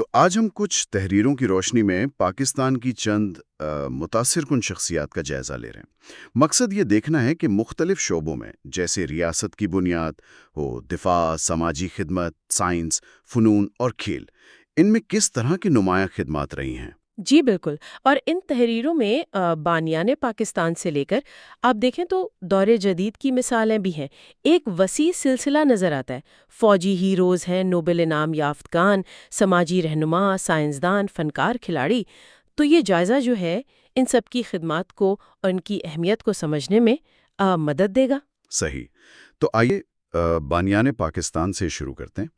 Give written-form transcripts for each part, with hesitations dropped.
تو آج ہم کچھ تحریروں کی روشنی میں پاکستان کی چند متاثر کن شخصیات کا جائزہ لے رہے ہیں۔ مقصد یہ دیکھنا ہے کہ مختلف شعبوں میں جیسے ریاست کی بنیاد ہو، دفاع، سماجی خدمت، سائنس، فنون اور کھیل، ان میں کس طرح کی نمایاں خدمات رہی ہیں۔ جی بالکل، اور ان تحریروں میں بانیان پاکستان سے لے کر آپ دیکھیں تو دور جدید کی مثالیں بھی ہیں۔ ایک وسیع سلسلہ نظر آتا ہے۔ فوجی ہیروز ہیں، نوبل انعام یافتگان، سماجی رہنما، سائنسدان، فنکار، کھلاڑی۔ تو یہ جائزہ جو ہے ان سب کی خدمات کو اور ان کی اہمیت کو سمجھنے میں مدد دے گا۔ صحیح۔ تو آئیے بانیان پاکستان سے شروع کرتے ہیں۔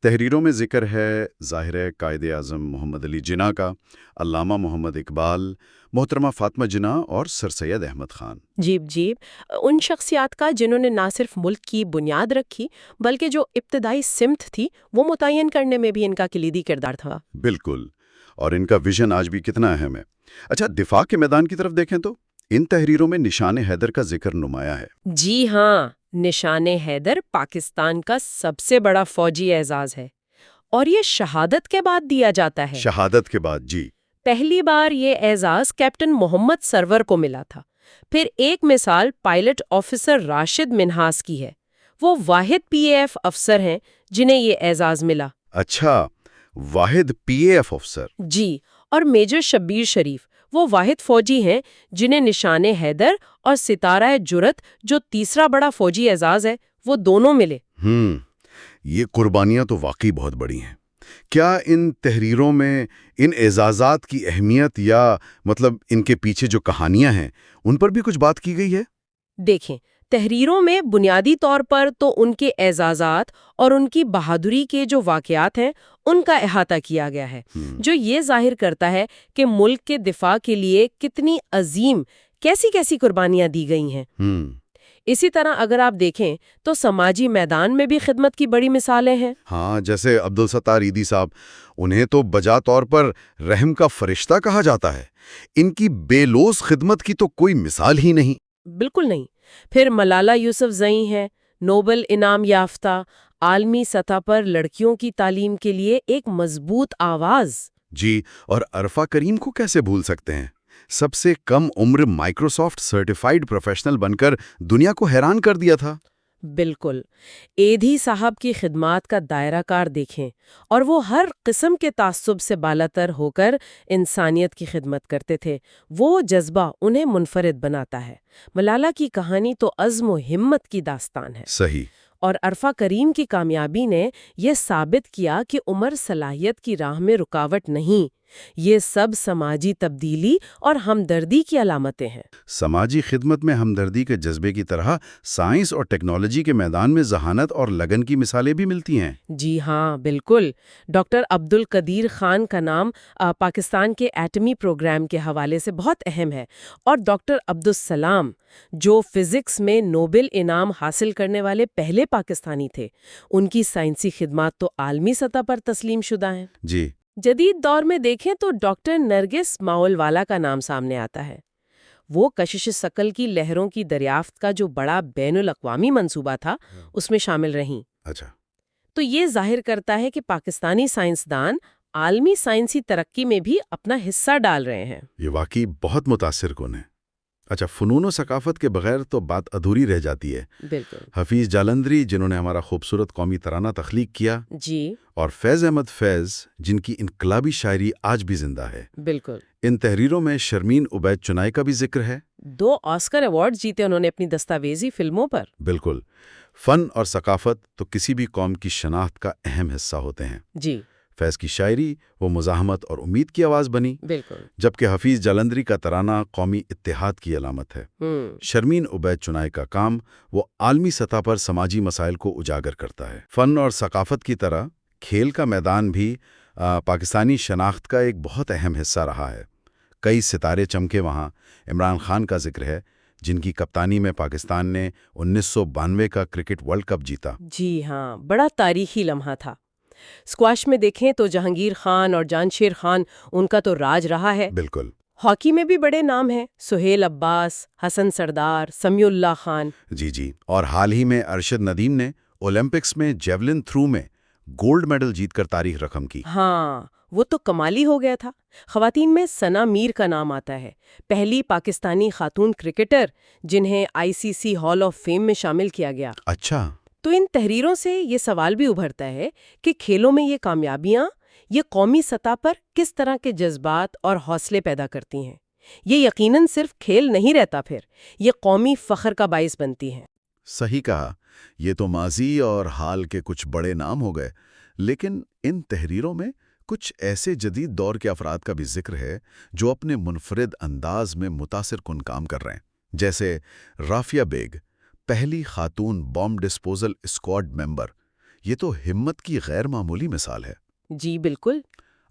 تحریروں میں ذکر ہے ظاہر قائد اعظم محمد علی جناح کا، علامہ محمد اقبال، محترمہ فاطمہ جناح اور سر سید احمد خان۔ جی، ان شخصیات کا جنہوں نے نہ صرف ملک کی بنیاد رکھی بلکہ جو ابتدائی سمت تھی وہ متعین کرنے میں بھی ان کا کلیدی کردار تھا۔ بالکل، اور ان کا ویژن آج بھی کتنا اہم ہے۔ اچھا، دفاع کے میدان کی طرف دیکھیں تو ان تحریروں میں نشان حیدر کا ذکر نمایاں ہے۔ جی ہاں، نشان حیدر پاکستان کا سب سے بڑا فوجی اعزاز ہے اور یہ شہادت کے بعد دیا جاتا ہے۔ شہادت کے بعد، جی۔ پہلی بار یہ اعزاز کیپٹن محمد سرور کو ملا تھا۔ پھر ایک مثال پائلٹ آفیسر راشد منہاس کی ہے۔ وہ واحد پی اے ایف افسر ہیں جنہیں یہ اعزاز ملا۔ اچھا، واحد پی اے ایف افسر۔ جی، اور میجر شبیر شریف وہ واحد فوجی ہیں جنہیں نشان حیدر اور ستارہ جرت جو تیسرا بڑا فوجی اعزاز ہے وہ دونوں ملے۔ یہ قربانیاں تو واقعی بہت بڑی ہیں۔ کیا ان تحریروں میں ان اعزازات کی اہمیت یا ان کے پیچھے جو کہانیاں ہیں ان پر بھی کچھ بات کی گئی ہے؟ دیکھیں، تحریروں میں بنیادی طور پر تو ان کے اعزازات اور ان کی بہادری کے جو واقعات ہیں ان کا احاطہ کیا گیا ہے، جو یہ ظاہر کرتا ہے کہ ملک کے دفاع کے لیے کتنی عظیم کیسی قربانیاں دی گئی ہیں۔ اسی طرح اگر آپ دیکھیں تو سماجی میدان میں بھی خدمت کی بڑی مثالیں ہیں۔ ہاں، جیسے عبدالستار عیدی صاحب، انہیں تو بجا طور پر رحم کا فرشتہ کہا جاتا ہے۔ ان کی بے لوث خدمت کی تو کوئی مثال ہی نہیں۔ بالکل نہیں۔ پھر ملالہ یوسفزئی ہیں، نوبل انعام یافتہ، عالمی سطح پر لڑکیوں کی تعلیم کے لیے ایک مضبوط آواز۔ جی، اور عرفہ کریم کو کیسے بھول سکتے ہیں؟ سب سے کم عمر مائکروسافٹ سرٹیفائیڈ پروفیشنل بن کر دنیا کو حیران کر دیا تھا۔ بالکل، ایدھی صاحب کی خدمات کا دائرہ کار دیکھیں، اور وہ ہر قسم کے تعصب سے بالاتر ہو کر انسانیت کی خدمت کرتے تھے۔ وہ جذبہ انہیں منفرد بناتا ہے۔ ملالہ کی کہانی تو عزم و ہمت کی داستان ہے۔ صحیح۔ اور عرفہ کریم کی کامیابی نے یہ ثابت کیا کہ عمر صلاحیت کی راہ میں رکاوٹ نہیں۔ یہ سب سماجی تبدیلی اور ہمدردی کی علامتیں ہیں۔ سماجی خدمت میں ہمدردی کے جذبے کی طرح سائنس اور ٹیکنالوجی کے میدان میں ذہانت اور لگن کی مثالیں بھی ملتی ہیں۔ جی ہاں، بالکل۔ ڈاکٹر عبدالقدیر خان کا نام پاکستان کے ایٹمی پروگرام کے حوالے سے بہت اہم ہے، اور ڈاکٹر عبدالسلام جو فزکس میں نوبل انعام حاصل کرنے والے پہلے پاکستانی تھے، ان کی سائنسی خدمات تو عالمی سطح پر تسلیم شدہ ہیں۔ جی۔ جدید دور میں دیکھیں تو ڈاکٹر نرگس ماول والا کا نام سامنے آتا ہے۔ وہ کشش ثقل کی لہروں کی دریافت کا جو بڑا بین الاقوامی منصوبہ تھا اس میں شامل رہیں۔ اچھا۔ تو یہ ظاہر کرتا ہے کہ پاکستانی سائنسدان عالمی سائنسی ترقی میں بھی اپنا حصہ ڈال رہے ہیں۔ یہ واقعی بہت متاثر کن ہے۔ اچھا، فنون و ثقافت کے بغیر تو بات ادھوری رہ جاتی ہے۔ بالکل۔ حفیظ جالندری جنہوں نے ہمارا خوبصورت قومی ترانہ تخلیق کیا، جی اور فیض احمد فیض جن کی انقلابی شاعری آج بھی زندہ ہے۔ بالکل۔ ان تحریروں میں شرمین عبید چنائی کا بھی ذکر ہے۔ 2 آسکر ایوارڈ جیتے انہوں نے اپنی دستاویزی فلموں پر۔ بالکل۔ فن اور ثقافت تو کسی بھی قوم کی شناخت کا اہم حصہ ہوتے ہیں۔ جی فیض کی شاعری وہ مزاحمت اور امید کی آواز بنی، بالکل۔ جبکہ حفیظ جالندری کا ترانہ قومی اتحاد کی علامت ہے۔ شرمین عبید چنائی کا کام وہ عالمی سطح پر سماجی مسائل کو اجاگر کرتا ہے۔ فن اور ثقافت کی طرح کھیل کا میدان بھی پاکستانی شناخت کا ایک بہت اہم حصہ رہا ہے۔ کئی ستارے چمکے وہاں۔ عمران خان کا ذکر ہے جن کی کپتانی میں پاکستان نے 1992 کا کرکٹ ورلڈ کپ جیتا۔ جی ہاں، بڑا تاریخی لمحہ تھا۔ اسکواش میں دیکھیں تو جہانگیر خان اور جانشیر خان، ان کا تو راج رہا ہے۔ بالکل۔ ہاکی میں بھی بڑے نام ہیں، سہیل عباس، حسن سردار، سمیع اللہ خان۔ جی، اور حال ہی میں ارشد ندیم نے اولمپکس میں جیولن تھرو میں گولڈ میڈل جیت کر تاریخ رقم کی۔ ہاں، وہ تو کمالی ہو گیا تھا۔ خواتین میں ثنا میر کا نام آتا ہے، پہلی پاکستانی خاتون کرکٹر جنہیں ICC ہال آف فیم میں شامل کیا گیا۔ اچھا، تو ان تحریروں سے یہ سوال بھی ابھرتا ہے کہ کھیلوں میں یہ کامیابیاں یہ قومی سطح پر کس طرح کے جذبات اور حوصلے پیدا کرتی ہیں۔ یہ یقیناً صرف کھیل نہیں رہتا، پھر یہ قومی فخر کا باعث بنتی ہیں۔ صحیح کہا، یہ تو ماضی اور حال کے کچھ بڑے نام ہو گئے، لیکن ان تحریروں میں کچھ ایسے جدید دور کے افراد کا بھی ذکر ہے جو اپنے منفرد انداز میں متاثر کن کام کر رہے ہیں، جیسے رافیہ بیگ، پہلی خاتون بام ڈسپوزل اسکواڈ ممبر۔ یہ تو ہمت کی غیر معمولی مثال ہے۔ جی بالکل۔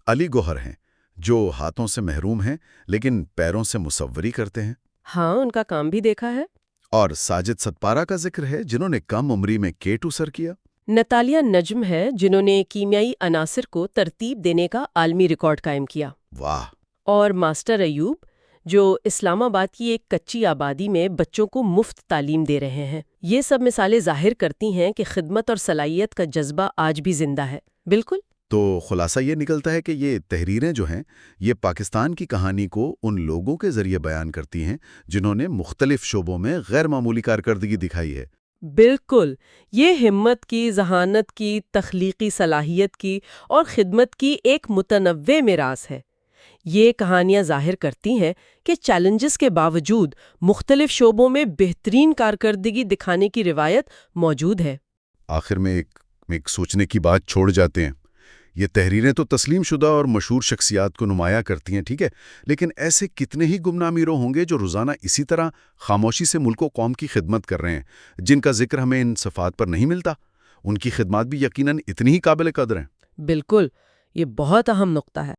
علی گوہر ہیں، جو ہاتھوں سے محروم ہیں لیکن پیروں سے مصوری کرتے ہیں۔ ہاں، ان کا کام بھی دیکھا ہے۔ اور ساجد ستپارہ کا ذکر ہے، جنہوں نے کم عمری میں K2 سر کیا۔ نتالیہ نجم ہے، جنہوں نے کیمیائی عناصر کو ترتیب دینے کا عالمی ریکارڈ قائم کیا۔ واہ! اور ماسٹر ایوب، جو اسلام آباد کی ایک کچی آبادی میں بچوں کو مفت تعلیم دے رہے ہیں۔ یہ سب مثالیں ظاہر کرتی ہیں کہ خدمت اور صلاحیت کا جذبہ آج بھی زندہ ہے۔ بالکل۔ تو خلاصہ یہ نکلتا ہے کہ یہ تحریریں جو ہیں، یہ پاکستان کی کہانی کو ان لوگوں کے ذریعے بیان کرتی ہیں جنہوں نے مختلف شعبوں میں غیر معمولی کارکردگی دکھائی ہے۔ بالکل، یہ ہمت کی، ذہانت کی، تخلیقی صلاحیت کی اور خدمت کی ایک متنوع میراث ہے۔ یہ کہانیاں ظاہر کرتی ہیں کہ چیلنجز کے باوجود مختلف شعبوں میں بہترین کارکردگی دکھانے کی روایت موجود ہے۔ آخر میں ایک سوچنے کی بات چھوڑ جاتے ہیں۔ یہ تحریریں تو تسلیم شدہ اور مشہور شخصیات کو نمایاں کرتی ہیں، ٹھیک ہے، لیکن ایسے کتنے ہی گمنام ہیرو ہوں گے جو روزانہ اسی طرح خاموشی سے ملک و قوم کی خدمت کر رہے ہیں، جن کا ذکر ہمیں ان صفحات پر نہیں ملتا۔ ان کی خدمات بھی یقیناً اتنی ہی قابل قدر ہیں۔ بالکل، یہ بہت اہم نقطہ ہے۔